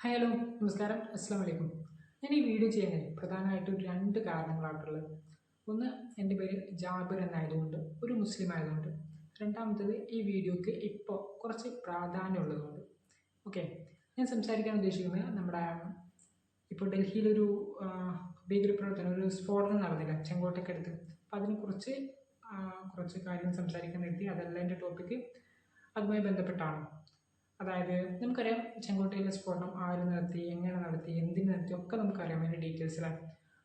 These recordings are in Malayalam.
ഹായ് ഹലോ നമസ്കാരം അസ്സാം വലൈക്കും. ഞാൻ ഈ വീഡിയോ ചെയ്യുന്നത് പ്രധാനമായിട്ടും രണ്ട് കാരണങ്ങളായിട്ടുള്ളത്. ഒന്ന്, എൻ്റെ പേര് ജാബിർ എന്നായതുകൊണ്ട്, ഒരു മുസ്ലിം ആയതുകൊണ്ട്. രണ്ടാമത്തേത്, ഈ വീഡിയോക്ക് ഇപ്പോൾ കുറച്ച് പ്രാധാന്യമുള്ളതുകൊണ്ട്. ഓക്കെ, ഞാൻ സംസാരിക്കാൻ ഉദ്ദേശിക്കുന്നത് നമ്മുടെ ഇപ്പോൾ ഡൽഹിയിലൊരു ഭീകരപ്രവർത്തനം, ഒരു സ്ഫോടനം നടന്നില്ല ചെങ്കോട്ടയ്ക്കടുത്ത്. അപ്പോൾ അതിനെക്കുറിച്ച് കുറച്ച് കാര്യങ്ങൾ സംസാരിക്കാൻ നിർത്തി. അതല്ല എൻ്റെ ടോപ്പിക്ക്, അതുമായി ബന്ധപ്പെട്ടാണ്. അതായത് നമുക്കറിയാം ചെങ്കോട്ടയിലെ സ്ഫോടനം ആര് നടത്തി, എങ്ങനെ നടത്തി, എന്തിന് നടത്തി ഒക്കെ നമുക്കറിയാം. അതിൻ്റെ ഡീറ്റെയിൽസിലാണ്.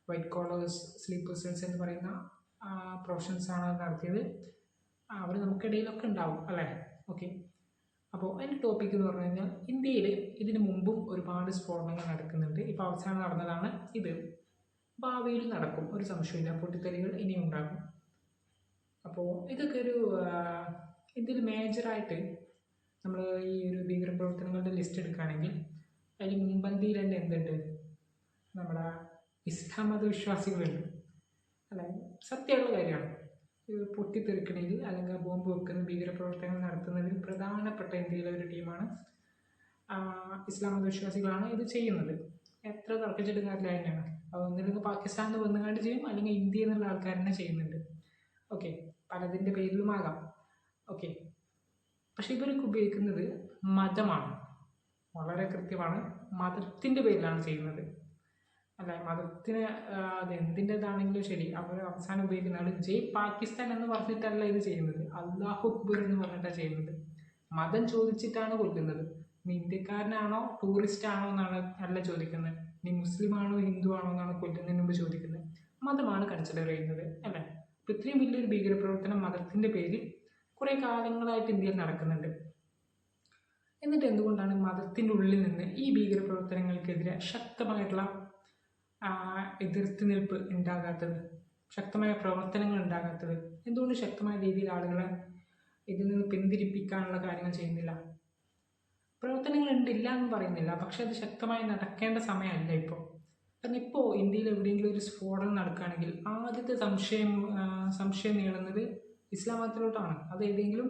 വൈറ്റ് കോളേഴ്സ് സ്ലീപ്പേഴ്സ് സെൽസ് എന്ന് പറയുന്ന പ്രൊഫഷൻസാണ് അത് നടത്തിയത്. അവർ നമുക്കിടയിലൊക്കെ ഉണ്ടാവും അല്ലേ. ഓക്കെ, അപ്പോൾ അതിൻ്റെ ടോപ്പിക് എന്ന് പറഞ്ഞു കഴിഞ്ഞാൽ ഇന്ത്യയിൽ ഇതിന് മുമ്പും ഒരുപാട് സ്ഫോടനങ്ങൾ നടക്കുന്നുണ്ട്. ഇപ്പോൾ അവസാനം നടന്നതാണ് ഇത്. ഭാവിയിൽ നടക്കും, ഒരു സംശയമില്ല. പൊട്ടിത്തെറികൾ ഇനിയും ഉണ്ടാകും. അപ്പോൾ ഇതൊക്കെ ഒരു ഇന്ത്യയിൽ മേജറായിട്ട് നമ്മൾ ഈ ഒരു ഭീകരപ്രവർത്തനങ്ങളുടെ ലിസ്റ്റ് എടുക്കുകയാണെങ്കിൽ അതിൽ മുൻപന്തിയിൽ തന്നെ എന്തുണ്ട്, നമ്മുടെ ഇസ്ലാം മതവിശ്വാസികളുണ്ട് അല്ലെ. സത്യമുള്ള കാര്യമാണ്. പൊട്ടിത്തെറിക്കണയിൽ അല്ലെങ്കിൽ ബോംബ് വെക്കുന്ന ഭീകരപ്രവർത്തനങ്ങൾ നടത്തുന്നതിൽ പ്രധാനപ്പെട്ട ഇന്ത്യയിലെ ഒരു ടീമാണ് ഇസ്ലാം മതവിശ്വാസികളാണ് ഇത് ചെയ്യുന്നത്. എത്ര തർക്കിച്ചിട്ട് കാര്യമില്ല തന്നെയാണ്. ഒന്നില്ലെങ്കിൽ പാകിസ്ഥാനിൽ നിന്ന് വന്നുകൊണ്ട് ചെയ്യും, അല്ലെങ്കിൽ ഇന്ത്യ എന്നുള്ള ആൾക്കാർ തന്നെ ചെയ്യുന്നുണ്ട്. ഓക്കെ, പലതിൻ്റെ പേരിലുമാകാം. ഓക്കെ, പക്ഷെ ഇവരൊക്കെ ഉപയോഗിക്കുന്നത് മതമാണ്. വളരെ കൃത്യമാണ്, മതത്തിൻ്റെ പേരിലാണ് ചെയ്യുന്നത് അല്ല. മതത്തിന് അത് എന്തിൻ്റെതാണെങ്കിലും ശരി, അവർ അവസാനം ഉപയോഗിക്കുന്നതാണ് ജയ് പാകിസ്ഥാൻ എന്ന് പറഞ്ഞിട്ടല്ല ഇത് ചെയ്യുന്നത്. അല്ലാഹു അക്ബർ എന്ന് പറഞ്ഞിട്ടാണ് ചെയ്യുന്നത്. മതം ചോദിച്ചിട്ടാണ് കൊടുക്കുന്നത്. നീ ഇന്ത്യക്കാരനാണോ ടൂറിസ്റ്റ് ആണോ എന്നാണ് അല്ല ചോദിക്കുന്നത്. നീ മുസ്ലിം ആണോ ഹിന്ദു ആണോ എന്നാണ് കൊല്ലുന്നതിന് മുമ്പ് ചോദിക്കുന്നത്. മതമാണ് കൺസിഡർ ചെയ്യുന്നത് അല്ലേ. അപ്പോൾ ഇത്രയും വലിയൊരു ഭീകരപ്രവർത്തനം മതത്തിൻ്റെ പേരിൽ കുറേ കാലങ്ങളായിട്ട് ഇന്ത്യയിൽ നടക്കുന്നുണ്ട്. എന്നിട്ട് എന്തുകൊണ്ടാണ് മതത്തിൻ്റെ ഉള്ളിൽ നിന്ന് ഈ ഭീകരപ്രവർത്തനങ്ങൾക്കെതിരെ ശക്തമായിട്ടുള്ള എതിർത്തുനിൽപ്പ് ഉണ്ടാകാത്തത്, ശക്തമായ പ്രവർത്തനങ്ങൾ ഉണ്ടാകാത്തത്? എന്തുകൊണ്ട് ശക്തമായ രീതിയിൽ ആളുകളെ ഇതിൽ നിന്ന് പിന്തിരിപ്പിക്കാനുള്ള കാര്യങ്ങൾ ചെയ്യുന്നില്ല? പ്രവർത്തനങ്ങൾ ഉണ്ടില്ല എന്ന് പറയുന്നില്ല, പക്ഷെ അത് ശക്തമായി നടക്കേണ്ട സമയമല്ല ഇപ്പോൾ. കാരണം ഇപ്പോൾ ഇന്ത്യയിൽ എവിടെയെങ്കിലും ഒരു സ്ഫോടനം നടക്കുകയാണെങ്കിൽ ആദ്യത്തെ സംശയം നീളുന്നത് ഇസ്ലാം മതത്തിലോട്ടാണ്. അത് ഏതെങ്കിലും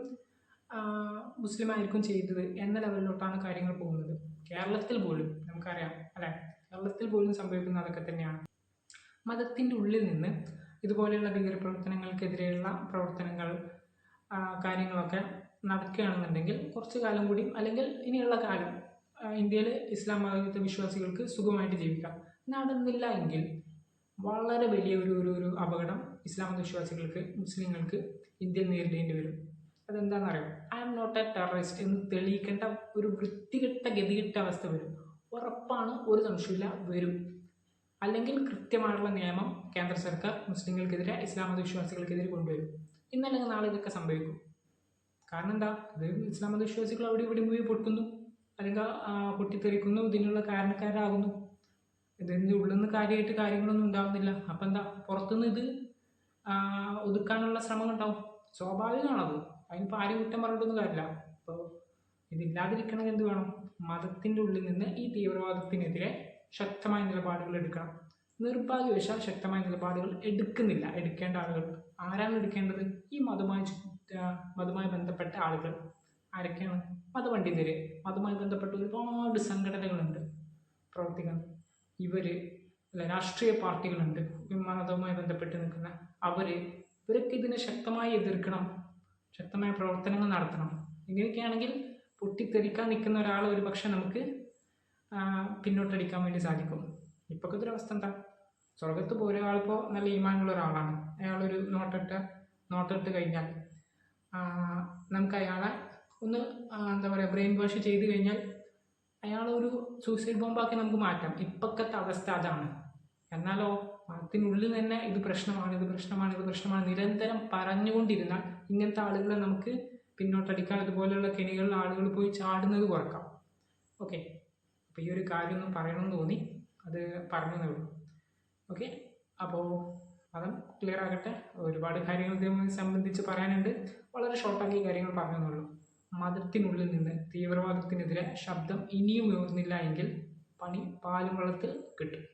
മുസ്ലിം ആയിരിക്കും ചെയ്തത് എന്ന ലെവലിലോട്ടാണ് കാര്യങ്ങൾ പോകുന്നത്. കേരളത്തിൽ പോലും നമുക്കറിയാം അല്ലേ, കേരളത്തിൽ പോലും സംഭവിക്കുന്ന അതൊക്കെ തന്നെയാണ്. മതത്തിൻ്റെ ഉള്ളിൽ നിന്ന് ഇതുപോലെയുള്ള ഭീകരപ്രവർത്തനങ്ങൾക്കെതിരെയുള്ള പ്രവർത്തനങ്ങൾ കാര്യങ്ങളൊക്കെ നടക്കുകയാണെന്നുണ്ടെങ്കിൽ കുറച്ച് കാലം കൂടി, അല്ലെങ്കിൽ ഇനിയുള്ള കാലം ഇന്ത്യയിൽ ഇസ്ലാം മത വിശ്വാസികൾക്ക് സുഖമായിട്ട് ജീവിക്കാം. നടന്നില്ല എങ്കിൽ വളരെ വലിയ ഒരു അപകടം ഇസ്ലാം മതവിശ്വാസികൾക്ക്, മുസ്ലിങ്ങൾക്ക് ഇന്ത്യയിൽ നേരിടേണ്ടി വരും. അതെന്താണെന്നറിയാം, I am not a terrorist എന്ന് തെളിയിക്കേണ്ട ഒരു വൃത്തികെട്ട ഗതികെട്ട അവസ്ഥ വരും. ഉറപ്പാണ്, ഒരു സംശയമില്ല വരും. അല്ലെങ്കിൽ കൃത്യമായിട്ടുള്ള നിയമം കേന്ദ്ര സർക്കാർ മുസ്ലിങ്ങൾക്കെതിരെ, ഇസ്ലാം മതവിശ്വാസികൾക്കെതിരെ കൊണ്ടുവരും. ഇന്നല്ലെങ്കിൽ നാളെ ഇതൊക്കെ സംഭവിക്കും. കാരണം എന്താ, ഇത് ഇസ്ലാം മതവിശ്വാസികൾ അവിടെ ഇവിടെ പോയി പൊട്ടുന്നു, അല്ലെങ്കിൽ പൊട്ടിത്തെറിക്കുന്നു, ഇതിനുള്ള കാരണക്കാരാകുന്നു. ഇതിൻ്റെ ഉള്ളിൽ നിന്ന് കാര്യമായിട്ട് കാര്യങ്ങളൊന്നും ഉണ്ടാകുന്നില്ല. അപ്പം എന്താ, പുറത്തുനിന്ന് ഇത് ഒതുക്കാനുള്ള ശ്രമം ഉണ്ടാവും. സ്വാഭാവികമാണത്. അതിനിപ്പോൾ ആരും കുറ്റം പറഞ്ഞിട്ടൊന്നും കാര്യമില്ല. അപ്പോൾ ഇതില്ലാതിരിക്കണമെങ്കിൽ എന്ത് വേണം, മതത്തിൻ്റെ ഉള്ളിൽ നിന്ന് ഈ തീവ്രവാദത്തിനെതിരെ ശക്തമായ നിലപാടുകൾ എടുക്കണം. നിർഭാഗ്യവശാൽ ശക്തമായ നിലപാടുകൾ എടുക്കുന്നില്ല. എടുക്കേണ്ട ആളുകൾ ആരാണ് എടുക്കേണ്ടത്? ഈ മതവുമായി ബന്ധപ്പെട്ട ആളുകൾ. ആരൊക്കെയാണ്? മതപണ്ഡിതര്, മതവുമായി ബന്ധപ്പെട്ട ഒരുപാട് സംഘടനകളുണ്ട് പ്രവർത്തിക്കുന്നത്. രാഷ്ട്രീയ പാർട്ടികളുണ്ട് മതവുമായി ബന്ധപ്പെട്ട് നിൽക്കുന്ന ഇവരൊക്കെ ഇതിനെ ശക്തമായി എതിർക്കണം, ശക്തമായ പ്രവർത്തനങ്ങൾ നടത്തണം. ഇങ്ങനെയൊക്കെയാണെങ്കിൽ പൊട്ടിത്തെറിക്കാൻ നിൽക്കുന്ന ഒരാളെ ഒരു പക്ഷെ നമുക്ക് പിന്നോട്ടടിക്കാൻ വേണ്ടി സാധിക്കും. ഇപ്പോഴത്തെ ഒരു അവസ്ഥ എന്താ, സ്വർഗത്ത് പോയ ഒരാളിപ്പോൾ നല്ല ഈമാനുള്ള ഒരാളാണ്. അയാളൊരു നോട്ടിട്ട് കഴിഞ്ഞാൽ നമുക്ക് അയാളെ ഒന്ന് എന്താ പറയുക, ബ്രെയിൻ വാഷ് ചെയ്ത് കഴിഞ്ഞാൽ അയാളൊരു സൂസൈഡ് ബോംബാക്കി നമുക്ക് മാറ്റാം. ഇപ്പോഴത്തെ അവസ്ഥ അതാണ്. എന്നാലോ മതത്തിനുള്ളിൽ തന്നെ ഇത് പ്രശ്നമാണ് നിരന്തരം പറഞ്ഞുകൊണ്ടിരുന്നാൽ ഇങ്ങനത്തെ ആളുകളെ നമുക്ക് പിന്നോട്ടടിക്കാം. ഇതുപോലെയുള്ള കെണികളിൽ ആളുകൾ പോയി ചാടുന്നത് കുറക്കാം. ഓക്കെ, അപ്പോൾ ഈ ഒരു കാര്യമൊന്നും പറയണമെന്ന് തോന്നി, അത് പറഞ്ഞതേ ഉള്ളൂ. ഓക്കെ, അപ്പോൾ അതും ക്ലിയർ ആകട്ടെ. ഒരുപാട് കാര്യങ്ങൾ ഇതുമായി സംബന്ധിച്ച് പറയാനുണ്ട്. വളരെ ഷോർട്ടാക്കി കാര്യങ്ങൾ പറഞ്ഞതേ. മതത്തിനുള്ളിൽ നിന്ന് തീവ്രവാദത്തിനെതിരെ ശബ്ദം ഇനിയും ഉയർന്നില്ല എങ്കിൽ പണി പാലും വെള്ളത്തിൽ കിട്ടും.